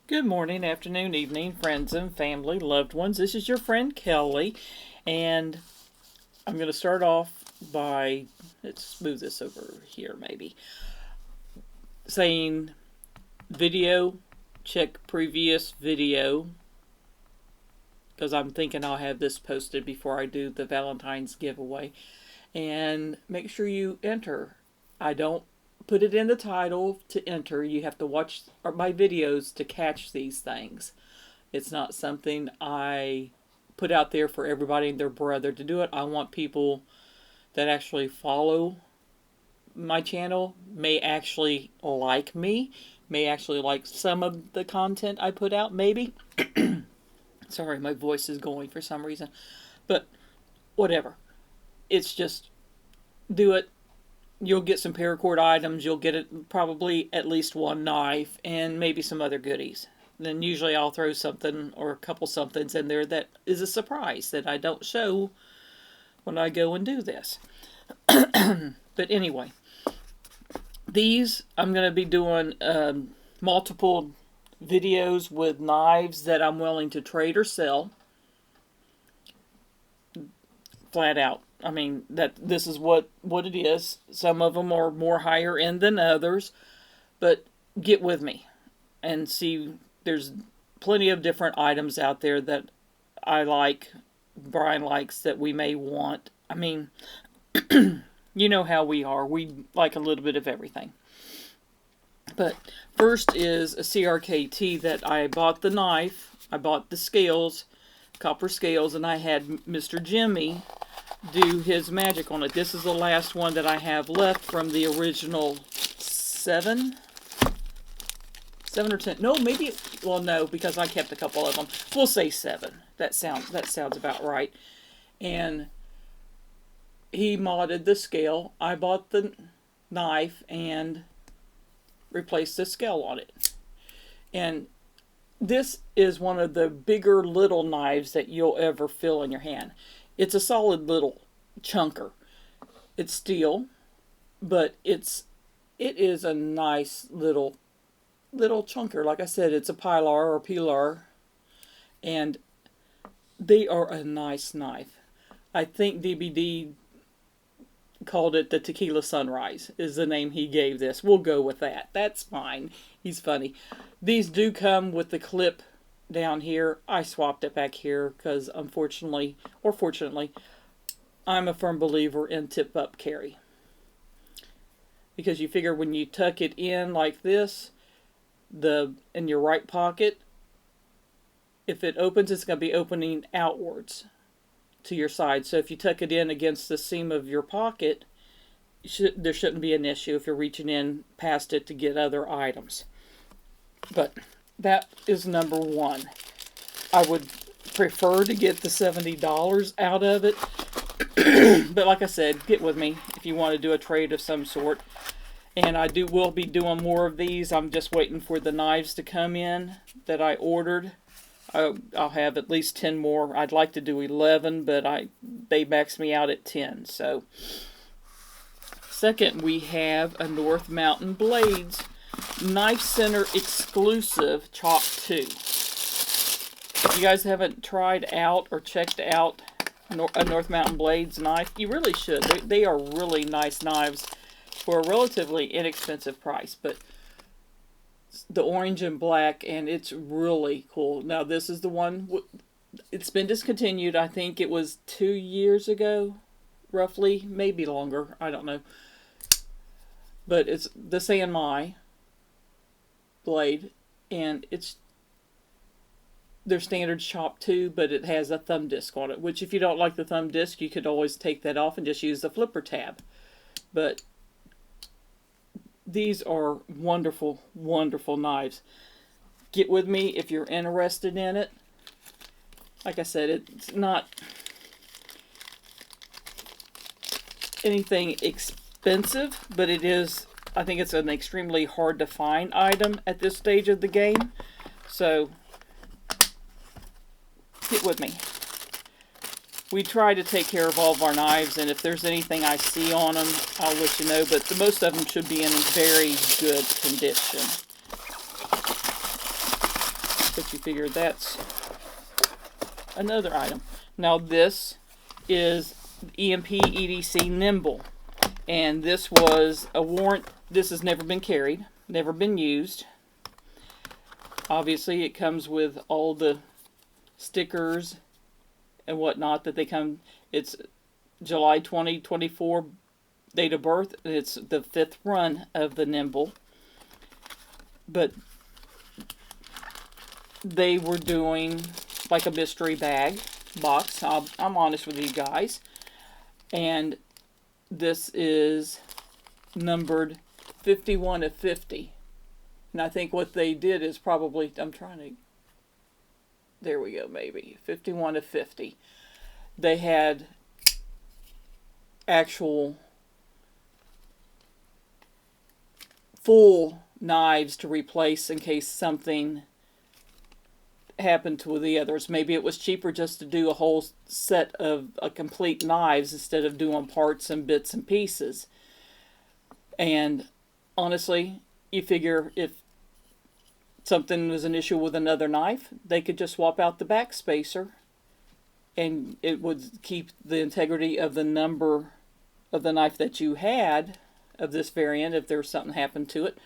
Good morning, afternoon, evening, friends and family, loved ones. This is your friend Kelly, and I'm going to start off by, let's move this over here maybe, saying video, check previous video, because I'm thinking I'll have this posted before I do the Valentine's giveaway, and make sure you enter. I don't put it in the title to enter. You have to watch my videos to catch these things. It's not something I put out there for everybody and their brother to do it. I want people that actually follow my channel, may actually like me, may actually like some of the content I put out, maybe. Sorry, my voice is going for some reason. But whatever. It's just do it. You'll get some paracord items. You'll get probably at least one knife and maybe some other goodies. Then usually I'll throw something or a couple somethings in there that is a surprise that I don't show when I go and do this. But anyway, these I'm going to be doing multiple videos with knives that I'm willing to trade or sell. Flat out. I mean, that this is what it is. Some of them are more higher end than others, but get with me and see. There's plenty of different items out there that I like, Brian likes, that we may want. I mean, you know how we are. We like a little bit of everything. But first is a CRKT that I bought the knife. I bought the scales, copper scales, and I had Mr. Jimmy do his magic on it. This is the last one that I have left from the original 7 or 10. No, maybe, well, no, because I kept a couple of them. We'll say 7. That sounds about right. And he modded the scale. I bought the knife and replaced the scale on it. And this is one of the bigger little knives that you'll ever feel in your hand. It's a solid little chunker. It's steel, but it is a nice little chunker. Like I said, it's a pilar or pilar, and they are a nice knife. I think DBD called it the Tequila Sunrise is the name he gave this. We'll go with that. That's fine. He's funny. These do come with the clip down here. I swapped it back here because unfortunately, or fortunately, I'm a firm believer in tip up carry. Because you figure when you tuck it in like this, in your right pocket, if it opens, it's going to be opening outwards to your side. So if you tuck it in against the seam of your pocket, there shouldn't be an issue if you're reaching in past it to get other items. But that is number one. I would prefer to get the $70 out of it. But like I said, get with me if you want to do a trade of some sort. And I will be doing more of these. I'm just waiting for the knives to come in that I ordered. I'll have at least 10 more. I'd like to do 11, but they maxed me out at 10. So, second, we have a North Mountain Blades Knife Center exclusive Chop 2. If you guys haven't tried out or checked out a North Mountain Blades knife, you really should. They are really nice knives for a relatively inexpensive price. But the orange and black, and it's really cool. Now, this is the one, it's been discontinued. I think it was 2 years ago, roughly, maybe longer. I don't know. But it's the Sanmai blade, and it's their standard Chop 2, but it has a thumb disc on it, which if you don't like the thumb disc, you could always take that off and just use the flipper tab. But these are wonderful, wonderful knives. Get with me if you're interested in it. Like I said, it's not anything expensive, but it is, I think it's an extremely hard to find item at this stage of the game. So, get with me. We try to take care of all of our knives, and if there's anything I see on them, I'll let you know, but most of them should be in very good condition. But you figure that's another item. Now this is EMP EDC Nimble. And this was a warrant. This has never been carried, never been used. Obviously, it comes with all the stickers and whatnot that they come. It's July 2024 date of birth. It's the 5th run of the Nimble. But they were doing like a mystery bag box. I'm honest with you guys. And this is numbered 51 of 50. And I think what they did is probably, there we go, maybe 51 of 50. They had actual full knives to replace in case something happened to the others. Maybe it was cheaper just to do a whole set of complete knives instead of doing parts and bits and pieces. And honestly, you figure if something was an issue with another knife, they could just swap out the back spacer and it would keep the integrity of the number of the knife that you had of this variant if there's something happened to it.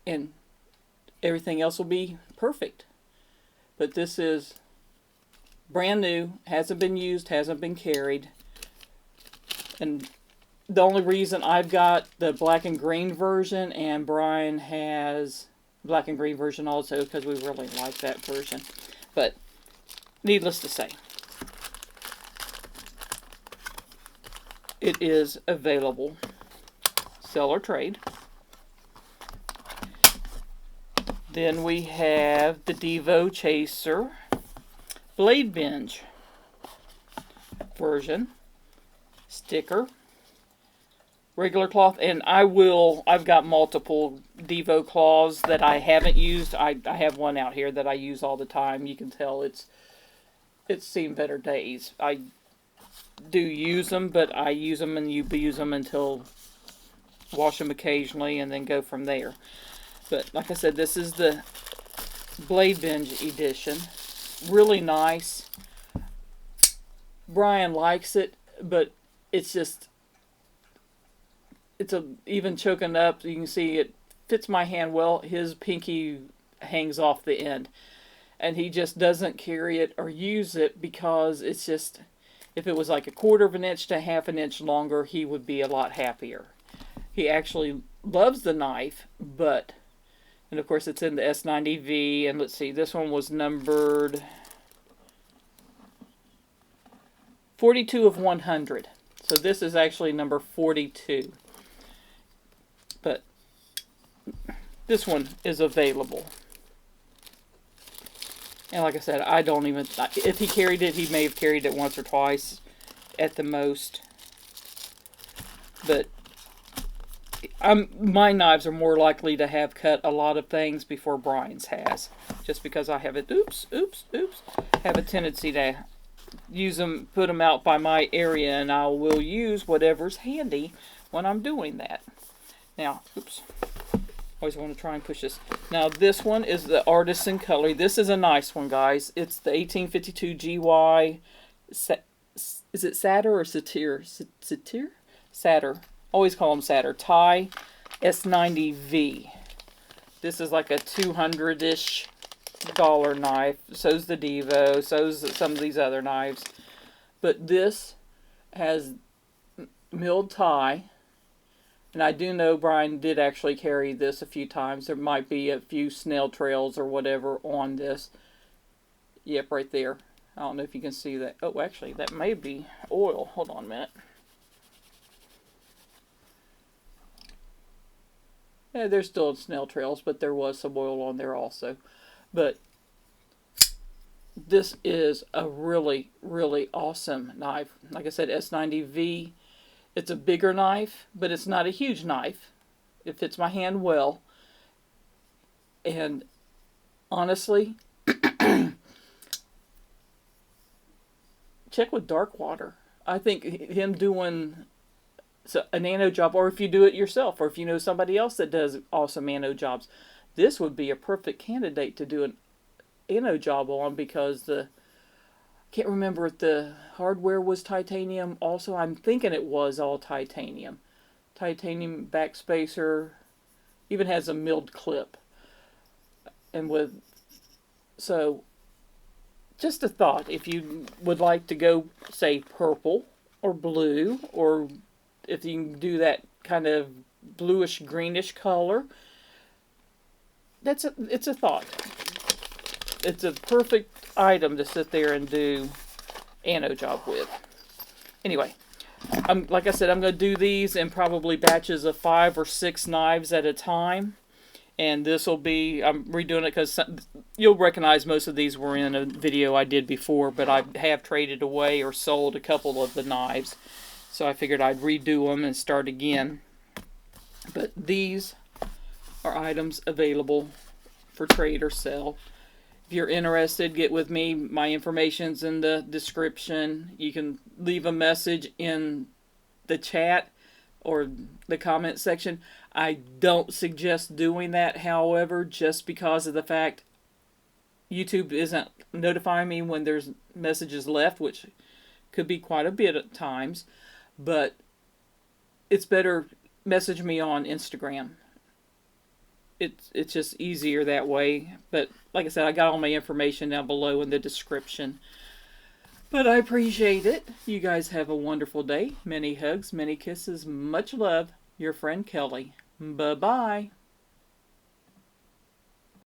And everything else will be perfect. But this is brand new, hasn't been used, hasn't been carried. And the only reason I've got the black and green version and Brian has black and green version also because we really like that version. But needless to say, it is available. Sell or trade. Then we have the Divo Chaser Blade Binge version. Sticker. Regular cloth. And I've got multiple Divo claws that I haven't used. I have one out here that I use all the time. You can tell it's seen better days. I do use them, but I use them and use them until wash them occasionally and then go from there. But like I said, this is the Blade Binge edition. Really nice. Brian likes it, but it's just, even choking up, you can see it fits my hand well. His pinky hangs off the end. And he just doesn't carry it or use it because it's just, if it was like 1/4 of an inch to 1/2 an inch longer, he would be a lot happier. He actually loves the knife, but... And of course it's in the S90V, and let's see, this one was numbered 42 of 100. So this is actually number 42. But this one is available. And like I said, I don't even, if he carried it, he may have carried it once or twice at the most. But my knives are more likely to have cut a lot of things before Brian's has. Just because I have it, have a tendency to use them, put them out by my area, and I will use whatever's handy when I'm doing that. Now, always want to try and push this. Now, this one is the Artisan Cutlery. This is a nice one, guys. It's the 1852 GY, is it Satyr or Satyr? Satyr? Satyr. Always call them Satyr. Thai S90V. This is like a $200-ish knife. So's the Divo. So's some of these other knives. But this has milled Thai. And I do know Brian did actually carry this a few times. There might be a few snail trails or whatever on this. Yep, right there. I don't know if you can see that. Oh, actually, that may be oil. Hold on a minute. Yeah, there's still snail trails, but there was some oil on there also. But this is a really, really awesome knife. Like I said, S90V. It's a bigger knife, but it's not a huge knife. It fits my hand well. And honestly, check with dark water. I think him doing a nano job, or if you do it yourself, or if you know somebody else that does awesome nano jobs, this would be a perfect candidate to do an anno job on, because the can't remember if the hardware was titanium also. I'm thinking it was all titanium. Titanium backspacer, even has a milled clip. And with, so just a thought, if you would like to go, say, purple or blue, or if you can do that kind of bluish greenish color, it's a thought. It's a perfect item to sit there and do anno job with. Anyway, like I said, I'm going to do these in probably batches of 5 or 6 knives at a time. And this will be, I'm redoing it because you'll recognize most of these were in a video I did before, but I have traded away or sold a couple of the knives. So I figured I'd redo them and start again. But these are items available for trade or sell. If you're interested, get with me. My information's in the description. You can leave a message in the chat or the comment section. I don't suggest doing that, however, just because of the fact YouTube isn't notifying me when there's messages left, which could be quite a bit at times. But it's better message me on Instagram. It's just easier that way. But like I said, I got all my information down below in the description. But I appreciate it. You guys have a wonderful day. Many hugs, many kisses, much love. Your friend Kelly. Bye-bye.